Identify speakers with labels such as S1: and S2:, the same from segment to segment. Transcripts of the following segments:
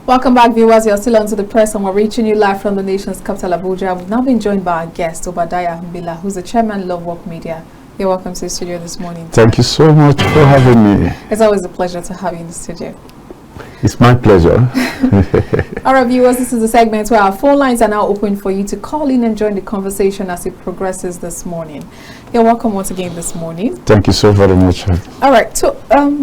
S1: Welcome back, viewers. You're still on to the press, and we're reaching you live from the nation's capital, Abuja. We've now been joined by our guest, Obadiah Mbila, who's the chairman of Lovework Media. You're welcome to the studio this morning.
S2: Thank you so much for having me.
S1: It's always a pleasure to have you in the studio.
S2: It's my pleasure.
S1: All right, viewers, this is the segment where our phone lines are now open for you to call in and join the conversation as it progresses this morning. You're welcome once again this morning.
S2: Thank you so very much.
S1: All right, so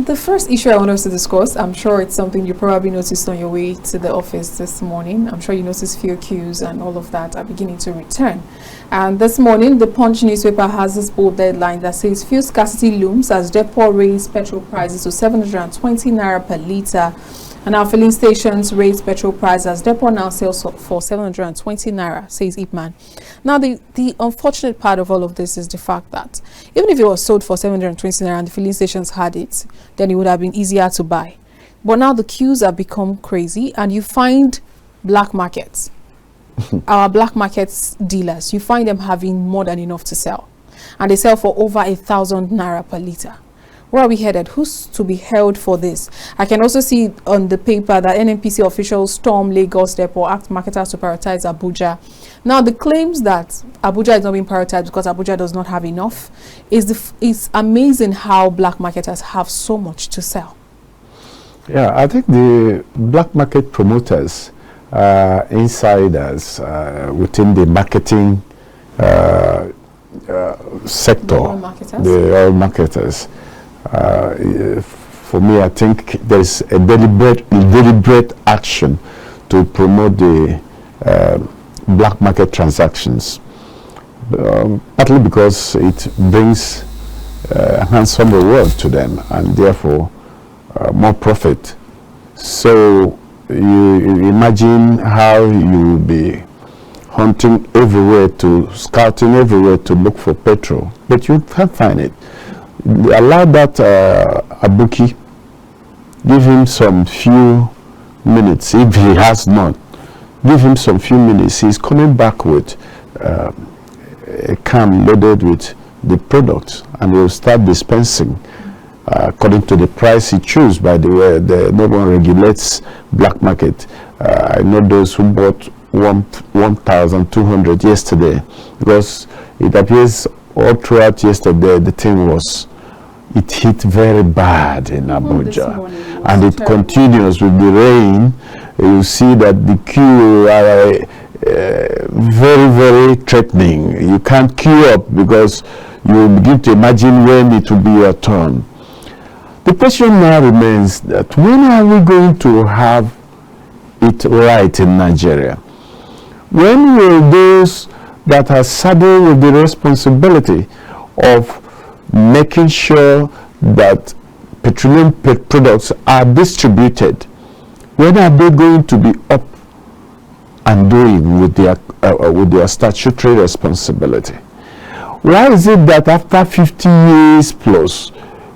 S1: the first issue I want us to discuss, I'm sure it's something you probably noticed on your way to the office this morning. I'm sure you noticed fuel queues and all of that are beginning to return. And this morning, the Punch newspaper has this bold headline that says fuel scarcity looms as depot raise petrol prices to 720 naira per litre. And our filling stations raise petrol price as depot now sells for 720 naira, says Ipman. Now, the unfortunate part of all of this is the fact that even if it was sold for 720 naira and the filling stations had it, then it would have been easier to buy. But now the queues have become crazy, and you find black markets, our black markets dealers, you find them having more than enough to sell. And they sell for over 1,000 naira per litre. Where are we headed? Who's to be held for this? I can also see on the paper that NNPC officials storm Lagos depot, ask marketers to prioritize Abuja. Now, the claims that Abuja is not being prioritized because Abuja does not have enough is amazing how black marketers have so much to sell.
S2: Yeah, I think the black market promoters, insiders within the marketing sector, the oil marketers. For me, I think there's a deliberate action to promote the black market transactions, partly because it brings handsome reward to them and therefore more profit. So you imagine how you will be hunting everywhere, scouting everywhere to look for petrol, but you can't find it. Allow that Abuki, give him some few minutes. If he has not, give him some few minutes. He's coming back with a can loaded with the product, and will start dispensing according to the price he chooses. By the way, no one regulates black market. I know those who bought 1,200 yesterday, because it appears all throughout yesterday the thing was, it hit very bad in Abuja, and it continues with the rain. You see that the queue are very, very threatening. You can't queue up because you begin to imagine when it will be your turn. The question now remains that when are we going to have it right in Nigeria? When will those that are saddled with the responsibility of making sure that petroleum products are distributed, when are they going to be up and doing with their statutory responsibility? Why is it that after 50 years plus,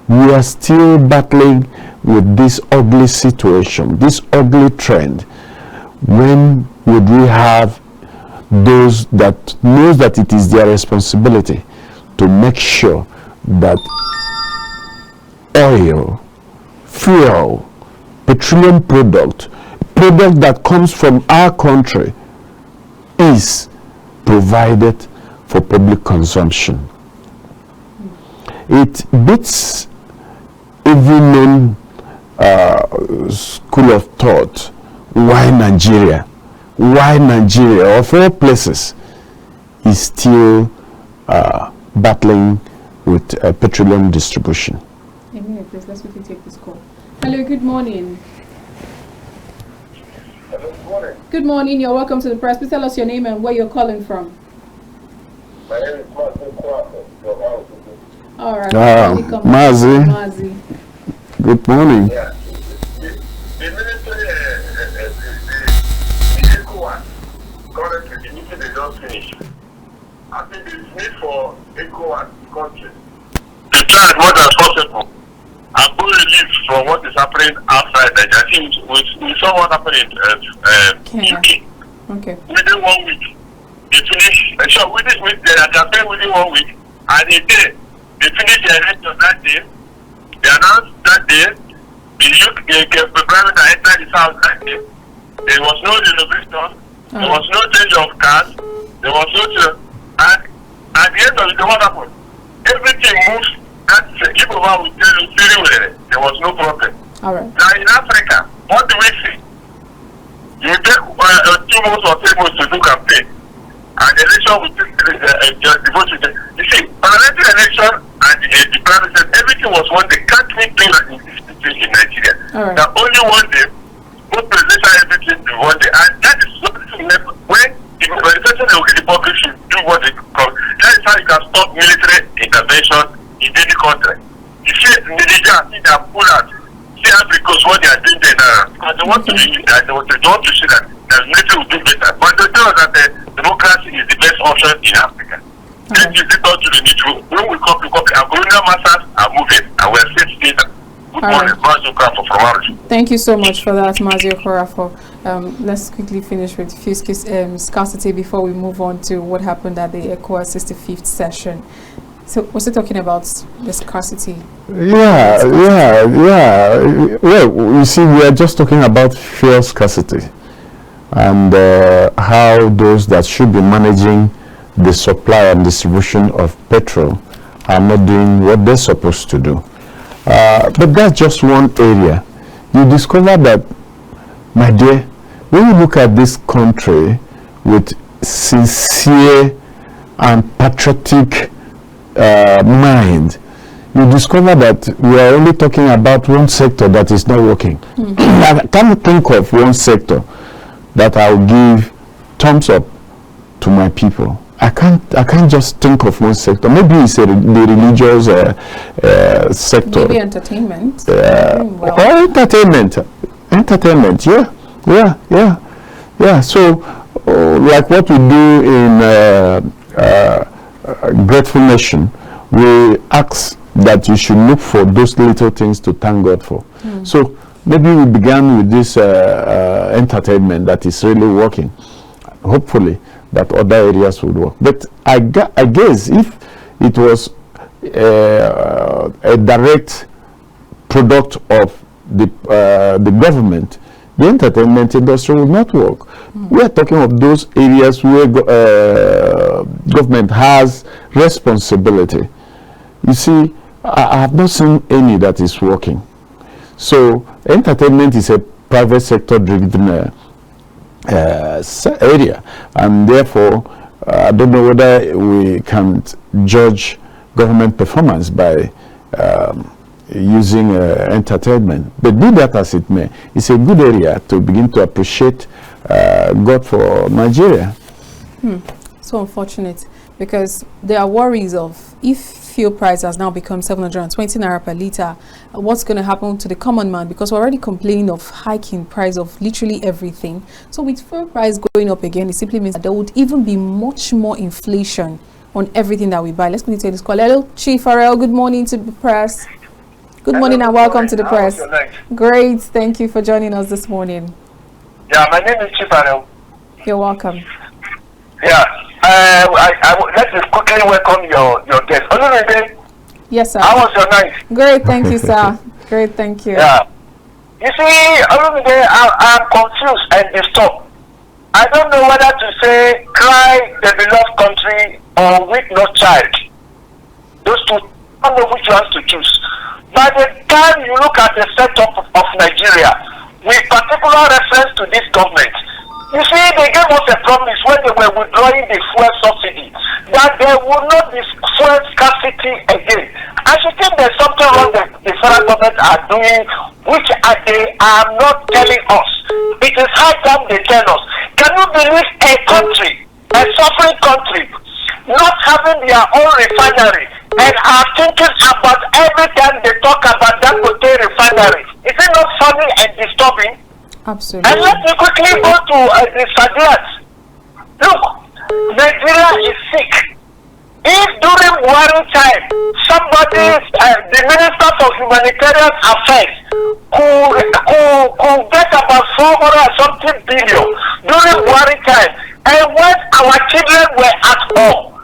S2: we are still battling with this ugly situation, this ugly trend? When would we have those that knows that it is their responsibility to make sure that oil, fuel, petroleum product that comes from our country is provided for public consumption? It beats even school of thought. Why Nigeria? Why Nigeria, of all places, is still battling with petroleum distribution?
S1: A minute, please. Let's quickly take this call. Hello, good morning.
S3: Hello, good morning.
S1: Good morning. You're welcome to the press. Please tell us your name and where you're calling from.
S3: My name is Mazi.
S1: All right.
S2: Mazi. Good morning.
S3: Yeah. The military, the ECOWAS, currently the meeting they don't finish. I think it's need for ECOWAS countries to try as much as possible and go relief from what is happening outside Nigeria. I think we saw what happened in UK.
S1: Okay.
S3: Within 1 week, they finish. Sure, within they campaign within 1 week, and a day they finish the election that day. They announced that day. The prime minister entered his house that day. There was no renovation. There was no change of cars. There was no change. And at the end of it, what happened? Everything moves. People will tell you very well. There was no problem.
S1: All right.
S3: Now in Africa, what do we see? You take 2 months or 3 months to do campaign, and the election will take devoted. You see, parliamentary election and the president, everything was one day. Can't we do that in Nigeria?
S1: All right.
S3: Now only one day, both presidential everything in one day, and that is something when the president of the public should do what they call. That is how you can stop military intervention in any country. You see, Nigeria, see they are pull out. See because what they are doing there now, because they want to see that the military will do better. But they tell us that democracy is the best option in Africa. This is the thought to the need to. When we come to copy, our colonial masters are moving, and we are safe state. Good morning, Mazio Korafo from Orange.
S1: Thank you so much for that, Mazio Korafo. Let's quickly finish with scarcity before we move on to what happened at the ECOWAS 65th session. So, was it talking about the scarcity?
S2: Yeah. Well, you see, we are just talking about fuel scarcity and how those that should be managing the supply and distribution of petrol are not doing what they're supposed to do. But that's just one area. You discover that, my dear, when you look at this country with sincere and patriotic mind, you discover that we are only talking about one sector that is not working. I can't think of one sector that I'll give thumbs up to my people. I can't just think of one sector. Maybe it's the religious sector.
S1: Maybe entertainment.
S2: Or entertainment. Yeah. So, like what we do in Grateful Nation, we ask that you should look for those little things to thank God for. So maybe we began with this entertainment that is really working. Hopefully that other areas would work. But I guess if it was a direct product of the government, the entertainment industry will not work. We are talking of those areas where government has responsibility. You see, I have not seen any that is working. So entertainment is a private sector driven area, and therefore I don't know whether we can judge government performance by using entertainment. But be that as it may, it's a good area to begin to appreciate God for Nigeria.
S1: So unfortunate, because there are worries of if fuel price has now become 720 naira per litre, what's going to happen to the common man? Because we're already complaining of hiking price of literally everything. So with fuel price going up again, it simply means that there would even be much more inflation on everything that we buy. Let's quickly take this call. Hello, Chief Farrell. Good morning to the press. Good morning and welcome to the press. Great. Thank you for joining us this morning.
S3: Yeah, my name is Chief Farrell.
S1: You're welcome.
S3: Yeah. Let me quickly welcome your guest. Olamide.
S1: Yes, sir.
S3: How was your night?
S1: Great, thank you, sir. Great, thank you.
S3: Yeah. You see, Olamide, I'm confused and disturbed. I don't know whether to say cry the beloved country or weep no child. Those two, I don't know which ones to choose. By the time you look at the setup of Nigeria, with particular reference to this government, you see, they gave us a promise when they were withdrawing the fuel subsidy that there will not be fuel scarcity again. I should think there's something wrong that the federal government are doing, which they are not telling us. It is high time they tell us. Can you believe a country, a suffering country, not having their own refinery and are thinking about every time they talk about that hotel refinery? Is it not funny and disturbing?
S1: Absolutely.
S3: And let me quickly go to the Sadiat. Look, Nigeria is sick. If during warring time, somebody, the Minister for Humanitarian Affairs, could get about 400 or something billion during warring time, and when our children were at home,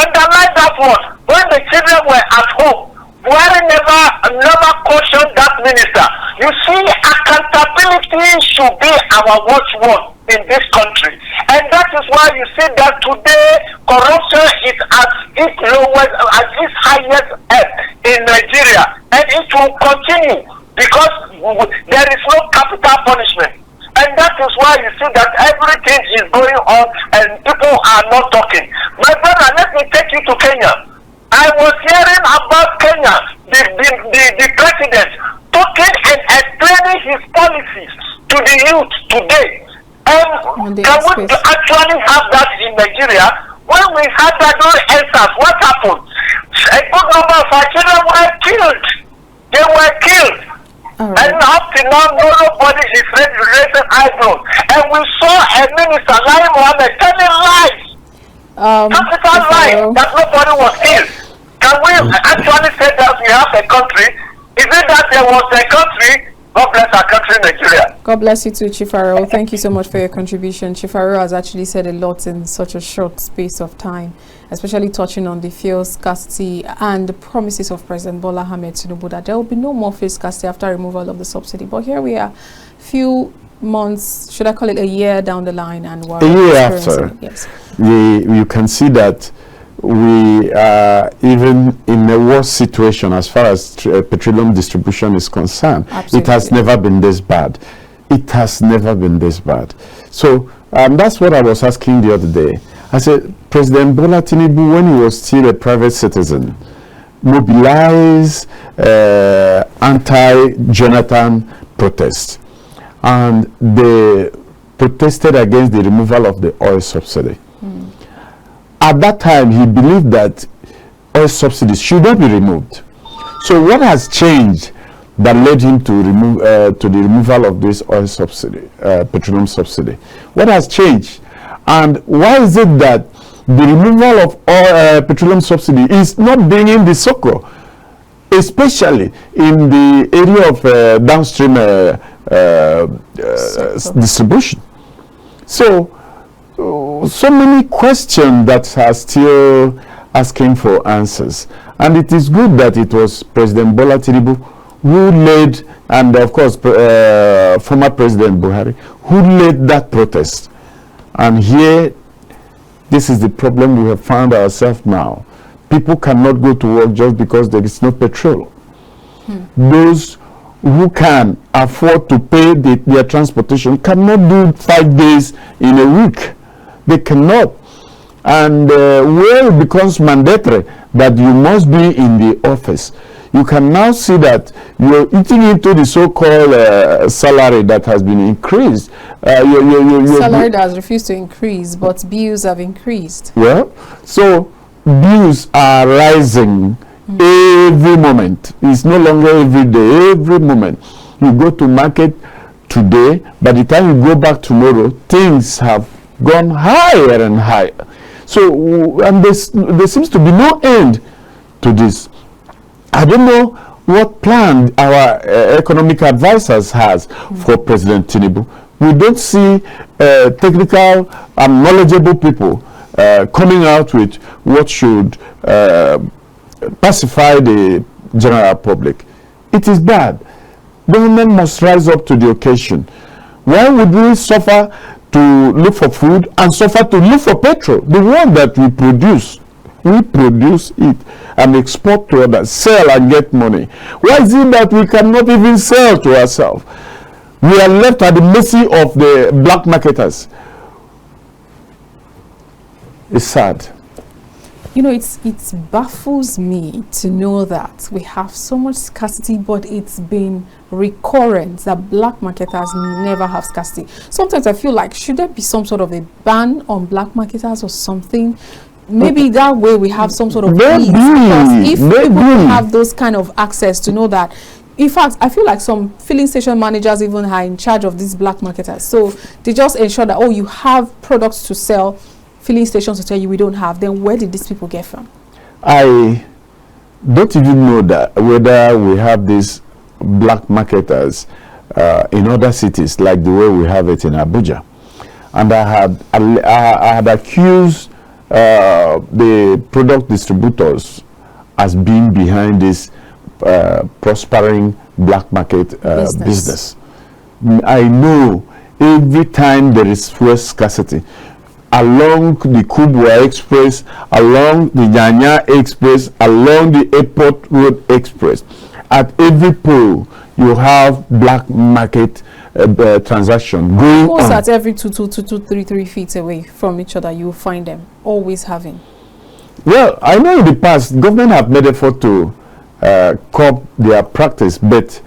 S3: underline that one, when the children were at home, Buhari never cautioned that minister. You see, accountability should be our watchword in this country. And that is why you see that today corruption is at its lowest, at its highest ebb in Nigeria, and it will continue because there is no capital punishment. And that is why you see that everything is going on and people are not talking. My brother, let me take you to Kenya. I was hearing about Kenya, the president talking and explaining his policies to the youth today. And can we actually have that in Nigeria? When we had that no answers, what happened? A good number of our children were killed. They were killed.
S1: Right.
S3: And up to now, nobody is raising eyebrows. And we saw a minister, Lai Mohammed, telling lies. Capital lies that nobody was killed. Can we actually say that we have a country? Is it that there was a country? God bless our country, Nigeria.
S1: God bless you too, Chief Aro. Thank you so much for your contribution. Chief Aro has actually said a lot in such a short space of time, especially touching on the fuel scarcity and the promises of President Bola Ahmed Tinubu that there will be no more fuel scarcity after removal of the subsidy. But here we are, few months, should I call it a year down the line, and we're
S2: a year after,
S1: yes,
S2: you can see that we are even in a worse situation as far as petroleum distribution is concerned.
S1: Absolutely.
S2: It has never been this bad. It has never been this bad. So that's what I was asking the other day. I said, President Bola Tinubu, when he was still a private citizen, mobilized anti-Jonathan protests, and they protested against the removal of the oil subsidy. At that time, he believed that oil subsidies should not be removed. So what has changed that led him to remove to the removal of this oil subsidy, petroleum subsidy? What has changed? And why is it that the removal of oil, petroleum subsidy is not bringing the succor, especially in the area of downstream distribution? So many questions that are still asking for answers, and it is good that it was President Bola Tinubu who led, and of course former President Buhari, who led that protest. And here, this is the problem we have found ourselves now. People cannot go to work just because there is no petrol. Those who can afford to pay their transportation cannot do 5 days in a week. They cannot. And where it becomes mandatory that you must be in the office, you can now see that you're eating into the so-called salary that has been increased.
S1: Salary that has refused to increase, but bills have increased.
S2: Well, so bills are rising every moment. It's no longer every day, every moment. You go to market today, by the time you go back tomorrow, things have gone higher and higher. So, and there seems to be no end to this. I don't know what plan our economic advisors has for President Tinubu. We don't see technical and knowledgeable people coming out with what should pacify the general public. It is bad. Government must rise up to the occasion. Why would we suffer to look for food and suffer to look for petrol? The one that we produce it and export to others, sell and get money. Why is it that we cannot even sell to ourselves? We are left at the mercy of the black marketers. It's sad.
S1: You know, it baffles me to know that we have so much scarcity, but it's been recurrent that black marketers never have scarcity. Sometimes I feel like, should there be some sort of a ban on black marketers or something? Maybe that way we have some sort of ease, because if people have those kind of access to know that. In fact, I feel like some filling station managers even are in charge of these black marketers. So they just ensure that, oh, you have products to sell, filling stations to tell you we don't have. Then where did these people get from? I
S2: don't even know that whether we have these black marketers in other cities like the way we have it in Abuja. And I had accused the product distributors as being behind this prospering black market business. I know every time there is fuel scarcity. Along the Kubwa Express, along the Nyanya Express, along the Airport Road Express, at every pole you have black market transaction going
S1: Almost
S2: on.
S1: at every 3 feet away from each other, you will find them always having.
S2: Well, I know in the past government have made effort to curb their practice, but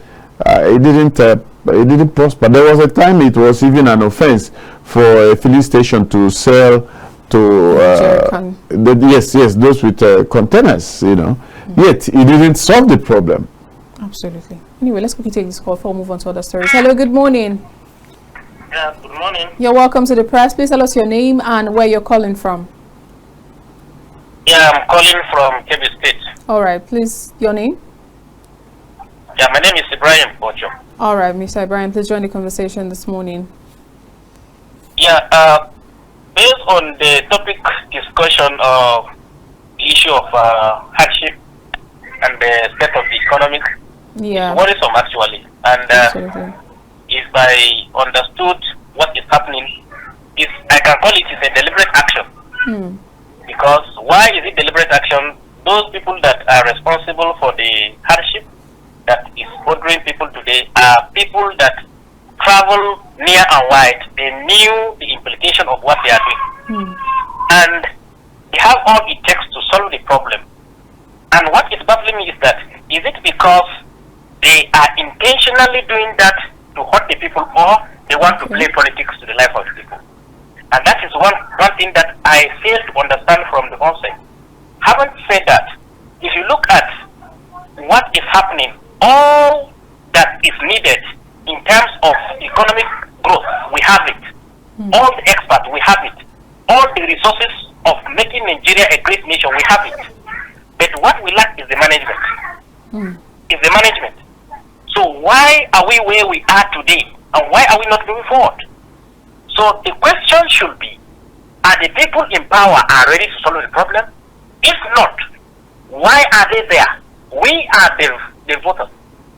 S2: it didn't prosper. There was a time it was even an offense for a filling station to sell to yes, those with containers, you know. Yet it didn't solve the problem.
S1: Absolutely. Anyway, let's quickly take this call before we move on to other stories. Hello, good morning.
S3: Yeah, good morning.
S1: You're welcome to the press. Please tell us your name and where you're calling from.
S3: Yeah, I'm calling from Kebbi State.
S1: All right, please, your name?
S3: Yeah, my name is Ibrahim Bocho.
S1: All right, Mr. Ibrahim, please join the conversation this morning.
S3: Yeah, based on the topic discussion of the issue of hardship and the state of the economy,
S1: Yeah.
S3: it's worrisome actually. And
S1: Absolutely.
S3: if I understood what is happening, I can call it is a deliberate action. Because why is it deliberate action? Those people that are responsible for the hardship that is bothering people today are people that travel near and wide. They knew the implication of what they are doing. And they have all it takes to solve the problem. And what is baffling me is that, is it because they are intentionally doing that to hurt the people, or they want to play politics to the life of the people? And that is one thing that I fail to understand from the onset. Having said that, if you look at what is happening, all that is needed in terms of economic growth, we have it. All the experts, we have it. All the resources of making Nigeria a great nation, we have it. But what we lack is the management. Is the management. So why are we where we are today? And why are we not moving forward? So the question should be, are the people in power are ready to solve the problem? If not, why are they there? We are the voters.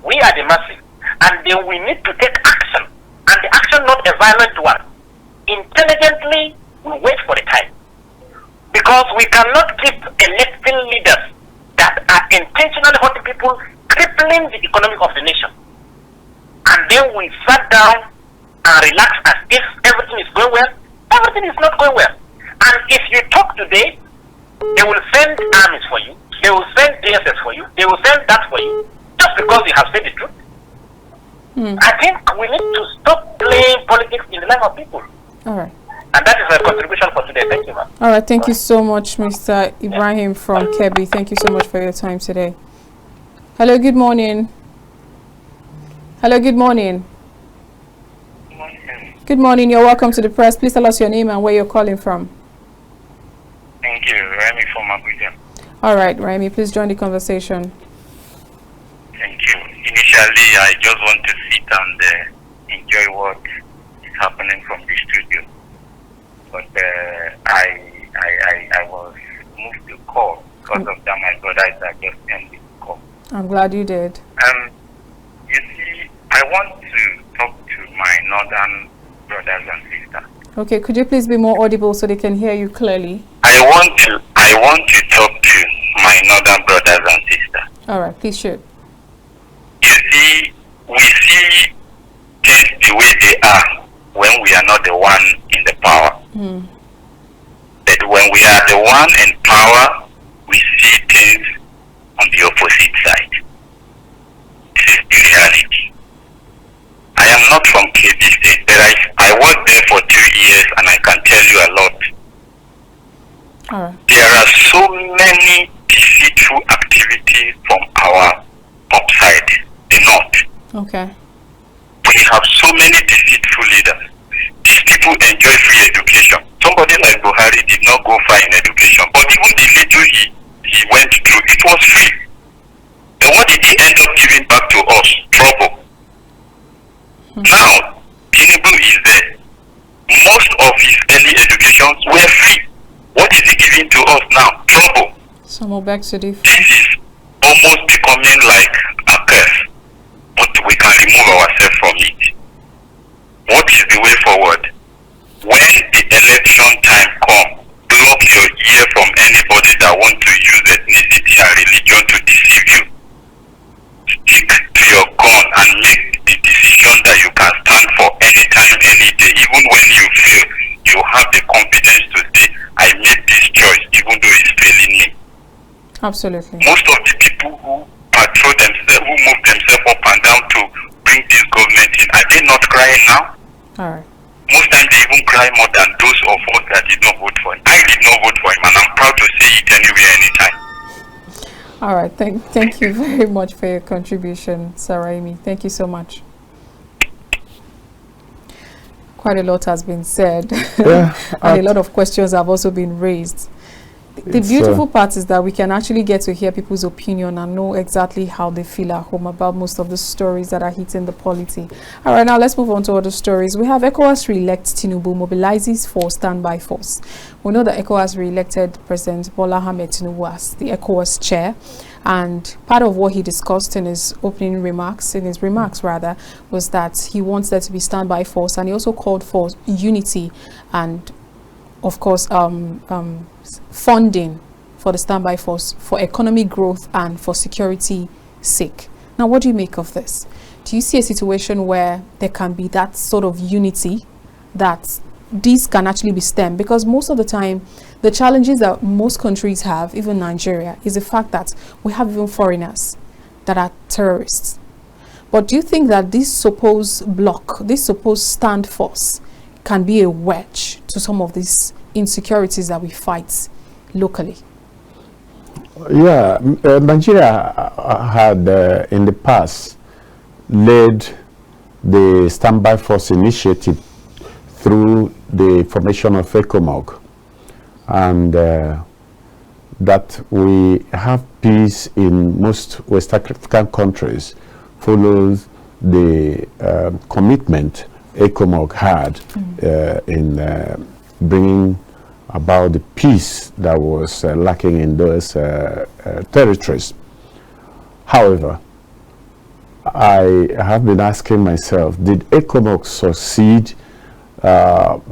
S3: We are the masses. And then we need to take action. And the action not a violent one. Intelligently, we wait for the time. Because we cannot keep electing leaders that are intentionally hurting people, crippling the economy of the nation. And then we sat down and relax as if everything is going well. Everything is not going well. And if you talk today, they will send armies for you. They will send DSS for you. They will send that for you. Just because you have said the truth. I think we need to stop playing politics in the life of people.
S1: All right.
S3: And that is my contribution for today. Thank you, ma'am.
S1: All right. Thank you so much, Mr. Ibrahim from Kebbi. Thank you so much for your time today. Hello, good morning. Hello, good morning. Good morning. You're welcome to the press. Please tell us your name and where you're calling from.
S3: Thank you. Remy from Abuja.
S1: All right, Remy, please join the conversation.
S3: Thank you. Initially, I just want to sit and enjoy what is happening from the studio. But I was moved to call because of that. My brother is just ended the call.
S1: I'm glad you did.
S3: You see, I want to talk to my northern brothers and sisters.
S1: Okay, could you please be more audible so they can hear you clearly?
S3: I want to talk to my northern brothers and sisters.
S1: All right, please shoot.
S3: You see, we see things the way they are when we are not the one in the power. But when we are the one in power, we see things on the opposite side. This is the reality. I am not from KB State, but I worked there for 2 years and I can tell you a lot.
S1: All right.
S3: There are so many deceitful activities from our upside, the north.
S1: Okay.
S3: We have so many deceitful leaders. These people enjoy free education. Somebody like Buhari did not go far in education, but even the little he went through, it was free. Then what did he end up giving back to us? Trouble. Now, Tinubu is there. Most of his early educations were free. What is he giving to us now? Trouble.
S1: So more back to the...
S3: This is almost becoming like a curse, but we can remove ourselves from it. What is the way forward. When the election time comes, block your ear from anybody that want to use ethnicity and religion to deceive you. Stick to your gun and make the decision that you can stand for anytime, any day. Even when you fail, you have the confidence to say, I made this choice, even though it's failing me.
S1: Absolutely.
S3: Most of the people who patrol themselves, who move themselves up and down to bring this government in, are they not crying now?
S1: All right.
S3: Most times they even cry more than those of us that did not vote for him. I did not vote for him, and I'm proud to say it anywhere, anytime.
S1: All right. Thank you very much for your contribution, Sarah Amy. Thank you so much. Quite a lot has been said,
S2: Yeah,
S1: and a lot of questions have also been raised. The beautiful part is that we can actually get to hear people's opinion and know exactly how they feel at home about most of the stories that are hitting the polity. All right, now let's move on to other stories. We have ECOWAS re-elect Tinubu mobilizes for standby force. We know that ECOWAS re-elected President Bola Ahmed Tinubu as the ECOWAS chair, and part of what he discussed in his remarks, was that he wants there to be standby force, and he also called for unity and, of course, funding for the standby force for economic growth and for security sake. Now, what do you make of this? Do you see a situation where there can be that sort of unity, that these can actually be stemmed? Because most of the time, the challenges that most countries have, even Nigeria, is the fact that we have even foreigners that are terrorists. But do you think that this supposed bloc, this supposed stand force, can be a wedge to some of these insecurities that we fight locally?
S2: Yeah, Nigeria had in the past led the standby force initiative through the formation of ECOMOG, and that we have peace in most West African countries follows the commitment ECOMOG had in bringing about the peace that was lacking in those territories. However, I have been asking myself, did ECOMOG succeed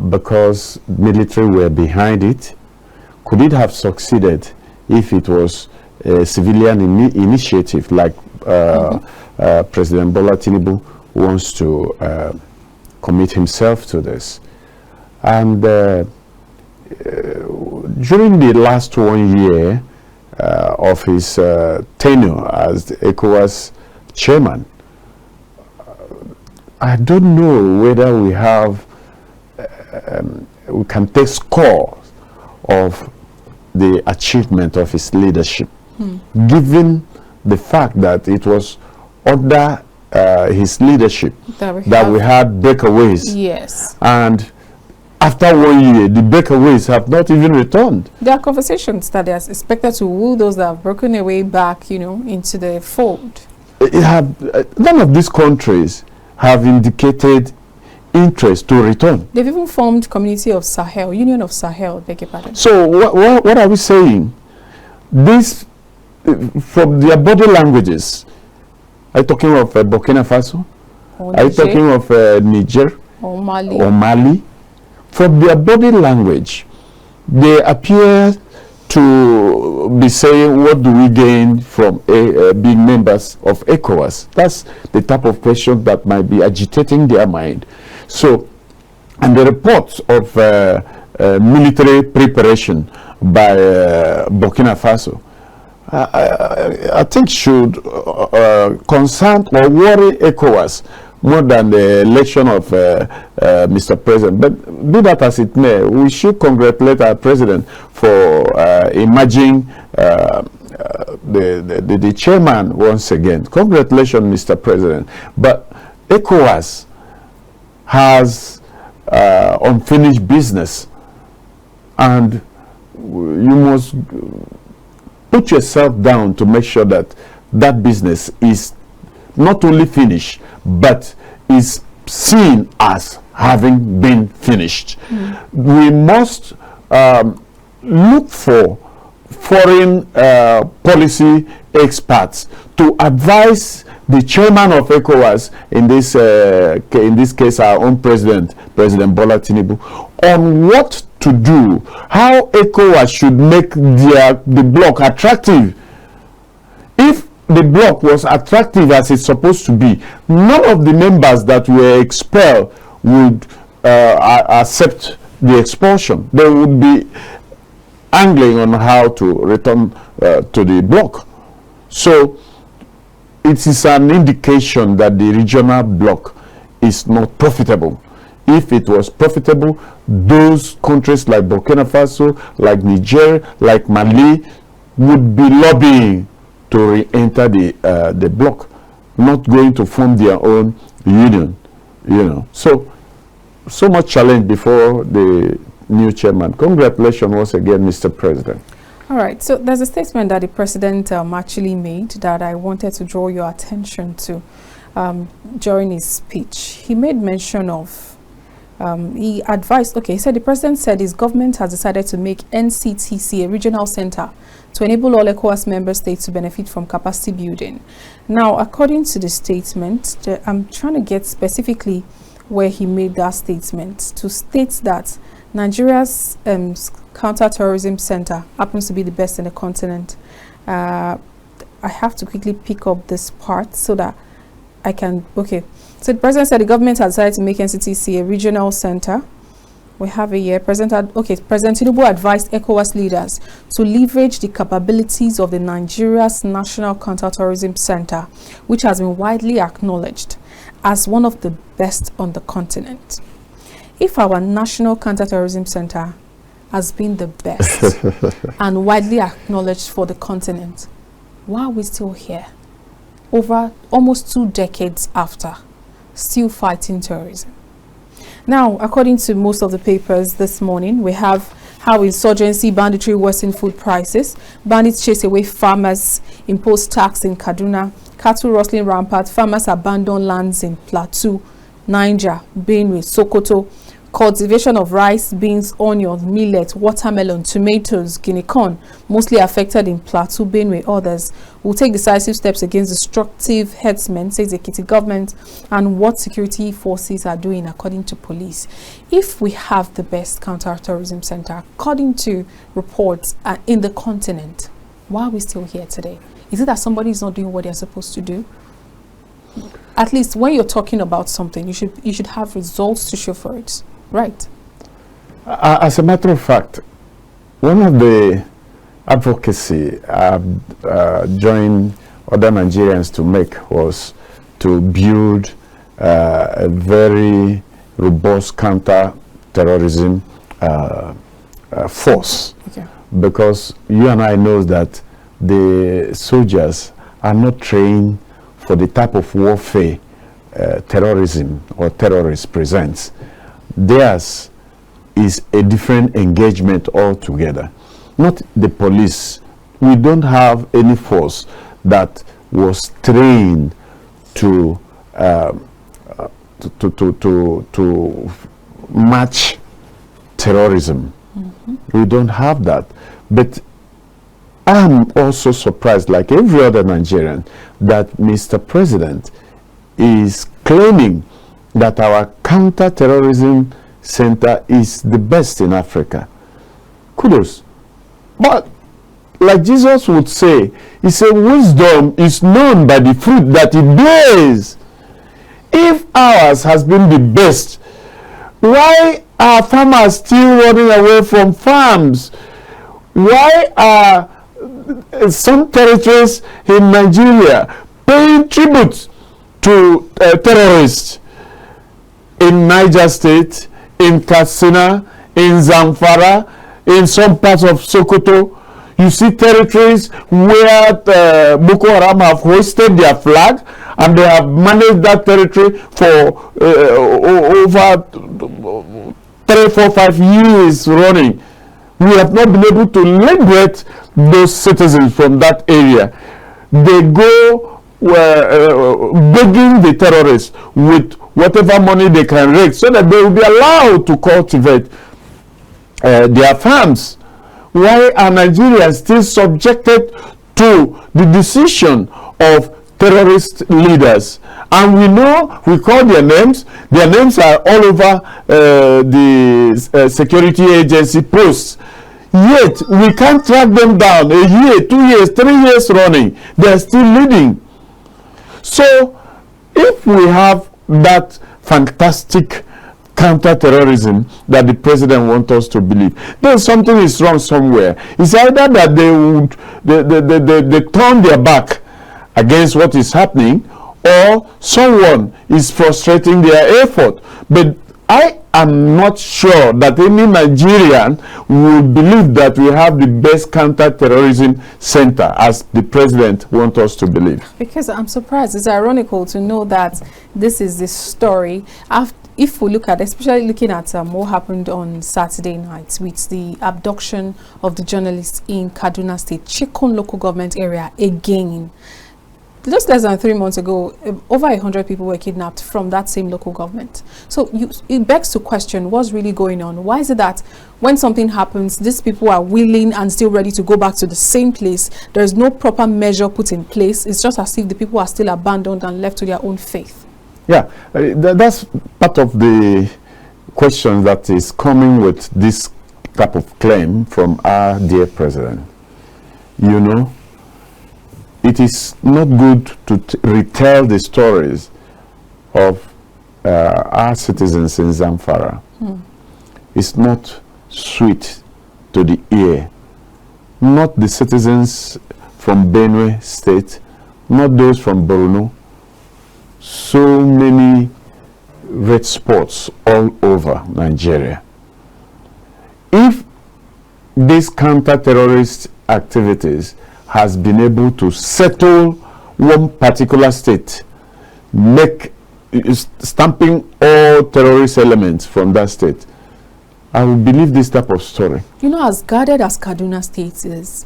S2: because military were behind it? Could it have succeeded if it was a civilian initiative like President Bola Tinubu wants to commit himself to this? And during the last 1 year of his tenure as the ECOWAS chairman, I don't know whether we have we can take score of the achievement of his leadership, given the fact that it was under his leadership that we had breakaways.
S1: Yes.
S2: And after 1 year, the breakaways have not even returned.
S1: There are conversations that they are expected to woo those that have broken away back, into the fold.
S2: None of these countries have indicated interest to return.
S1: They've even formed Community of Sahel, Union of Sahel, beg your pardon.
S2: So what are we saying? This, from their body languages, are you talking of Burkina Faso? Are you talking of Niger?
S1: Or Mali?
S2: Or Mali? From their body language, they appear to be saying, what do we gain from being members of ECOWAS? That's the type of question that might be agitating their mind. So, and the reports of military preparation by Burkina Faso, I think should concern or worry ECOWAS more than the election of Mr. President. But be that as it may, we should congratulate our president for emerging the chairman once again. Congratulations, Mr. President. But ECOWAS has unfinished business, and you must put yourself down to make sure that that business is not only finished, but is seen as having been finished. We must look for foreign policy experts to advise the chairman of ECOWAS, in this case our own President Bola Tinubu, on what to do, how ECOWAS should make the bloc attractive. If the bloc was attractive as it's supposed to be, none of the members that were expelled would accept the expulsion. They would be angling on how to return to the bloc. So it is an indication that the regional bloc is not profitable. If it was profitable, those countries like Burkina Faso, like Niger, like Mali would be lobbying to re-enter the bloc, not going to form their own union, you know. So much challenge before the new chairman. Congratulations once again, Mr. President.
S1: All right, so there's a statement that the president actually made that I wanted to draw your attention to during his speech. He made mention of, he advised, okay, he said the president said his government has decided to make NCTC a regional center to enable all ECOWAS member states to benefit from capacity building. Now, according to the statement, I'm trying to get specifically where he made that statement, to state that Nigeria's counter-terrorism center happens to be the best in the continent. I have to quickly pick up this part so that I can, okay. So the president said the government has decided to make NCTC a regional center. We have a year. President Tinubu advised ECOWAS leaders to leverage the capabilities of the Nigeria's National Counter-Terrorism Center, which has been widely acknowledged as one of the best on the continent. If our National Counter-Terrorism Center has been the best and widely acknowledged for the continent, why are we still here? Over almost 2 decades after, still fighting terrorism. Now, according to most of the papers this morning, we have how insurgency, banditry worsen food prices, bandits chase away farmers, impose tax in Kaduna, cattle rustling rampant, farmers abandon lands in Plateau, Niger, Benue, Sokoto, cultivation of rice, beans, onions, millet, watermelon, tomatoes, guinea corn, mostly affected in Plateau, Benue. Others will take decisive steps against destructive herdsmen, says the Ekiti government, and what security forces are doing according to police. If we have the best counter-terrorism center, according to reports in the continent, why are we still here today? Is it that somebody is not doing what they're supposed to do? At least when you're talking about something, you should have results to show for it. Right.
S2: As a matter of fact, one of the advocacy joined other Nigerians to make was to build a very robust counter-terrorism force. Okay. Because you and I know that the soldiers are not trained for the type of warfare terrorism or terrorists presents. Theirs is a different engagement altogether. Not the police. We don't have any force that was trained to match terrorism. We don't have that. But I'm also surprised, like every other Nigerian, that Mr. President is claiming that our counter-terrorism center is the best in Africa. Kudos. But like Jesus would say, he said, wisdom is known by the fruit that it bears. If ours has been the best, why are farmers still running away from farms? Why are some territories in Nigeria paying tribute to terrorists? In Niger State, in Katsina, in Zamfara, in some parts of Sokoto, you see territories where Boko Haram have hoisted their flag, and they have managed that territory for over 3, 4, 5 years running. We have not been able to liberate those citizens from that area. They go begging the terrorists with whatever money they can raise so that they will be allowed to cultivate their farms. why are Nigerians still subjected to the decision of terrorist leaders? And we know, we call their names are all over the security agency posts. Yet, we can't track them down. A year, 2 years, 3 years running, they are still leading. So, if we have that fantastic counter-terrorism that the president wants us to believe, then something is wrong somewhere. It's either that they turn their back against what is happening, or someone is frustrating their effort. But I am not sure that any Nigerian will believe that we have the best counter-terrorism center as the president wants us to believe. Because
S1: I'm surprised. It's ironical to know that this is the story. If we look at, especially looking at what happened on Saturday night with the abduction of the journalists in Kaduna State, Chikun local government area again. Just less than 3 months ago, over 100 people were kidnapped from that same local government. So it begs to question what's really going on. Why is it that when something happens, these people are willing and still ready to go back to the same place? There's no proper measure put in place. It's just as if the people are still abandoned and left to their own fate. Yeah, that's part of the question that is coming with this type of claim from our dear president. You know, it is not good to retell the stories of our citizens in Zamfara. It's not sweet to the ear. Not the citizens from Benue State, not those from Borno. So many red spots all over Nigeria. If these counter-terrorist activities has been able to settle one particular state, stamping all terrorist elements from that state, I will believe this type of story. You know, as guarded as Kaduna State is,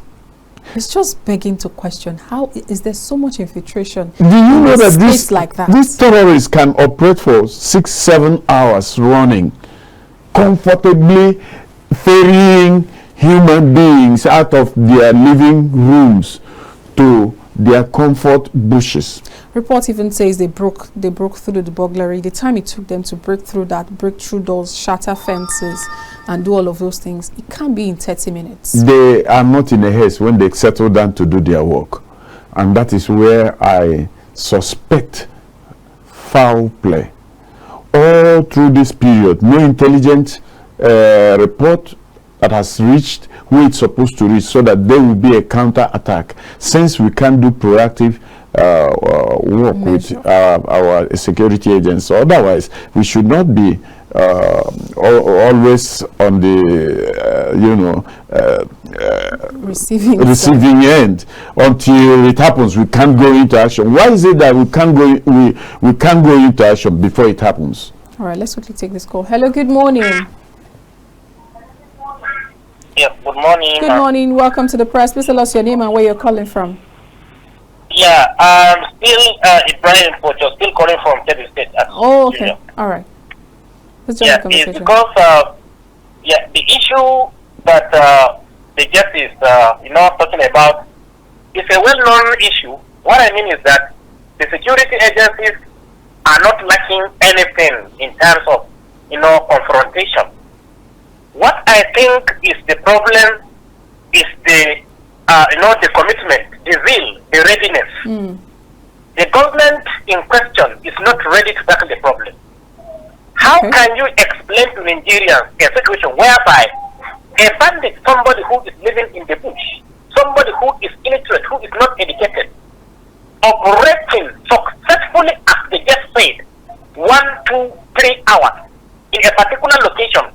S1: it's just begging to question, how is there so much infiltration? Do you know that these terrorists can operate for 6-7 hours running, comfortably ferrying human beings out of their living rooms to their comfort bushes? Report even says they broke through the burglary. The time it took them to break through doors, shatter fences, and do all of those things, it can't be in 30 minutes. They are not in a haste when they settle down to do their work. And that is where I suspect foul play. All through this period, no intelligent report that has reached where it's supposed to reach, so that there will be a counter-attack. Since we can't do proactive work with our security agents, otherwise we should not be always on the receiving end. Until it happens, we can't go into action. Why is it that we can't go into action before it happens? All right, let's quickly take this call. Hello, good morning.
S4: Yes, good morning.
S1: Good morning. Welcome to the press. Please tell us your name and where you're calling from.
S4: Yeah, I'm still Ibrahim Pocho, still calling from Kebbi State.
S1: Oh, okay. Junior. All right. Let's join the conversation.
S4: It's because the issue that the guest is talking about is a well-known issue. What I mean is that the security agencies are not lacking anything in terms of confrontation. What I think is the problem is the commitment, the zeal, the readiness. The government in question is not ready to tackle the problem. How can you explain to Nigerians a situation whereby a bandit, somebody who is living in the bush, somebody who is illiterate, who is not educated, operating successfully, as the guest said, 1, 2, 3 hours in a particular location,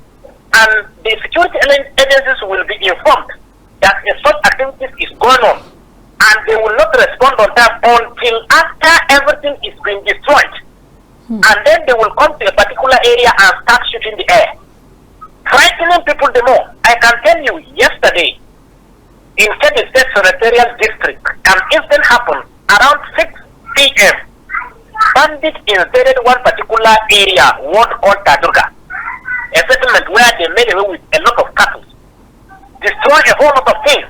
S4: and the security agencies will be informed that such activities is going on, and they will not respond on time until after everything is being destroyed. And then they will come to a particular area and start shooting the air, frightening people the more. I can tell you, yesterday in Kebbi State Senatorial District, an incident happened around 6 p.m. Bandits invaded one particular area, one called Tadurga, a settlement where they made away with a lot of cattle. destroy a whole lot of things.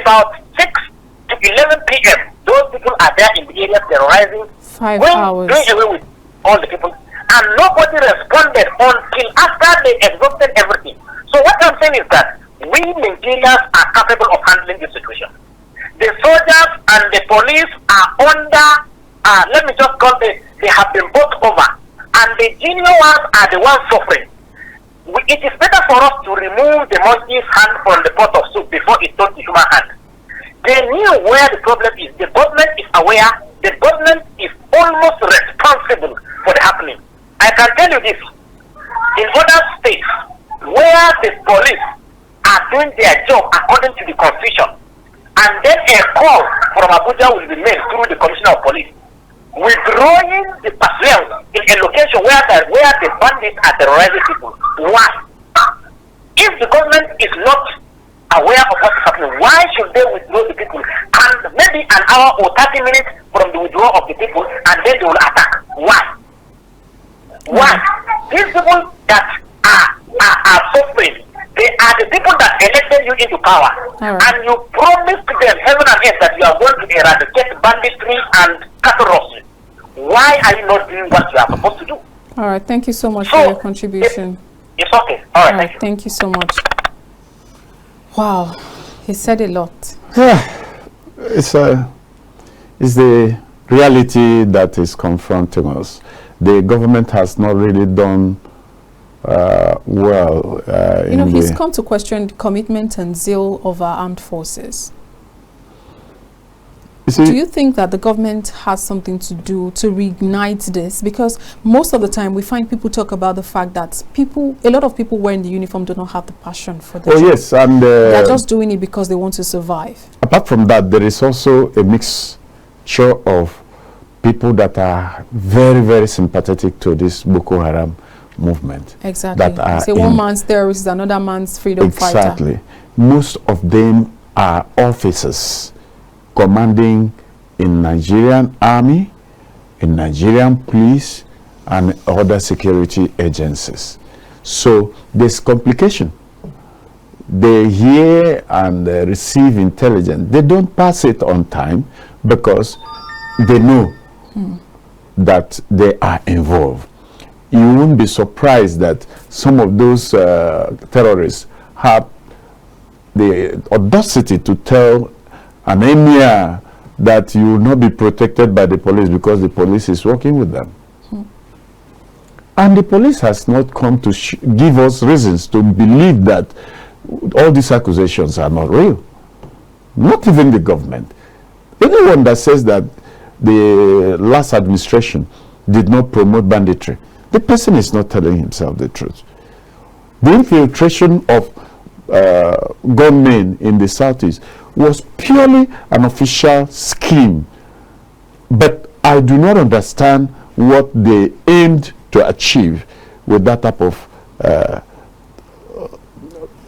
S4: About 6 to 11 p.m., those people are there in the area terrorizing,
S1: 5 hours.
S4: Doing away with all the people. And nobody responded until after they exhausted everything. So what I'm saying is that we Nigerians are capable of handling this situation. The soldiers and the police are under, let me just call it, they have been bought over. And the junior ones are the ones suffering. It is better for us to remove the monkey's hand from the pot of soup before it turns to human hand. They knew where the problem is. The government is aware. The government is almost responsible for the happening. I can tell you this. In other states where the police are doing their job according to the constitution, and then a call from Abuja will be made through the commissioner of police, withdrawing the personnel in a location where the bandits are terrorizing people. Why? If the government is not aware of what is happening, why should they withdraw the people? And maybe an hour or 30 minutes from the withdrawal of the people, and then they will attack. Why? Why? These people that are suffering, they are the people that elected you into power. And you promised them heaven and earth that you are going to eradicate banditry and cattle rustling. Why are you not doing what you are supposed to do?
S1: All right, thank you so much for your contribution.
S4: It's okay. All right,
S1: thank you so much. Wow, he said a lot.
S2: It's the reality that is confronting us. The government has not really done well.
S1: You know, he's come to question the commitment and zeal of our armed forces. Do you think that the government has something to do to reignite this? Because most of the time we find people talk about the fact that a lot of people wearing the uniform do not have the passion for the job.
S2: Yes, and
S1: they're just doing it because they want to survive.
S2: Apart from that, there is also a mixture of people that are very, very sympathetic to this Boko Haram movement.
S1: Exactly. That are one man's terrorist is another man's freedom fighter.
S2: Exactly. Most of them are officers commanding in Nigerian army, in Nigerian police, and other security agencies. So there's complication. They hear and receive intelligence. They don't pass it on time because they know that they are involved. You won't be surprised that some of those terrorists have the audacity to tell an emir that you will not be protected by the police because the police is working with them. And the police has not come to give us reasons to believe that all these accusations are not real. Not even the government. Anyone that says that the last administration did not promote banditry, the person is not telling himself the truth. The infiltration of gunmen in the southeast was purely an official scheme, but I do not understand what they aimed to achieve with that type of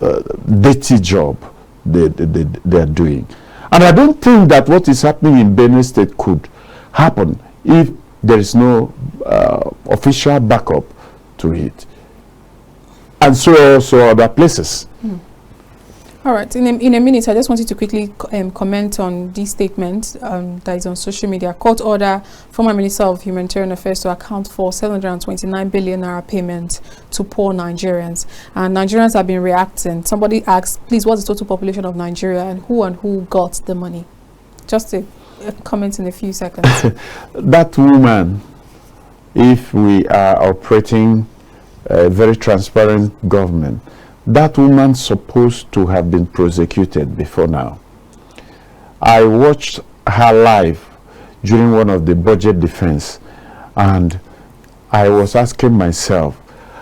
S2: dirty job they are doing. And I don't think that what is happening in Benue State could happen if there is no official backup to it. And so also other places.
S1: All right, in a minute, I just wanted to quickly comment on this statement that is on social media. Court order former Minister of Humanitarian Affairs to account for 729 billion naira payment to poor Nigerians. And Nigerians have been reacting. Somebody asked, please, what's the total population of Nigeria and who got the money? Just a comment in a few seconds.
S2: That woman, if we are operating a very transparent government, that woman's supposed to have been prosecuted before now. I watched her live during one of the budget defense, and I was asking myself,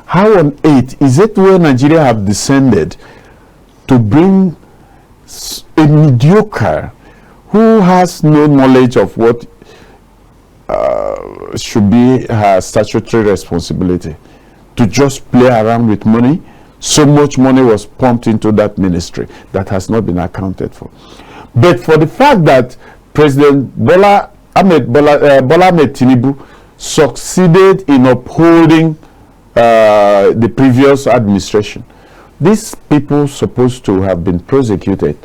S2: how on earth is it where Nigeria have descended to bring a mediocre who has no knowledge of what should be her statutory responsibility to just play around with money? So much money was pumped into that ministry that has not been accounted for. But for the fact that President Bola Ahmed Tinubu succeeded in upholding the previous administration These people supposed to have been prosecuted.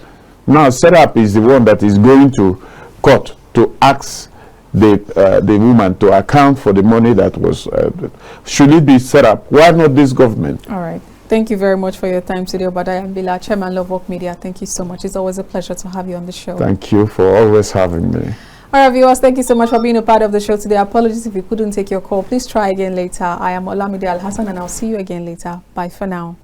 S2: Now, Serap is the one that is going to court to ask the woman to account for the money that was. Should it be Serap? Why not this government?
S1: All right. Thank you very much for your time today, Obadiah Mbila, Chairman Lovework Media. Thank you so much. It's always a pleasure to have you on the show.
S2: Thank you for always having me.
S1: All right, viewers, thank you so much for being a part of the show today. Apologies if we couldn't take your call. Please try again later. I am Olamide Alhassan, and I'll see you again later. Bye for now.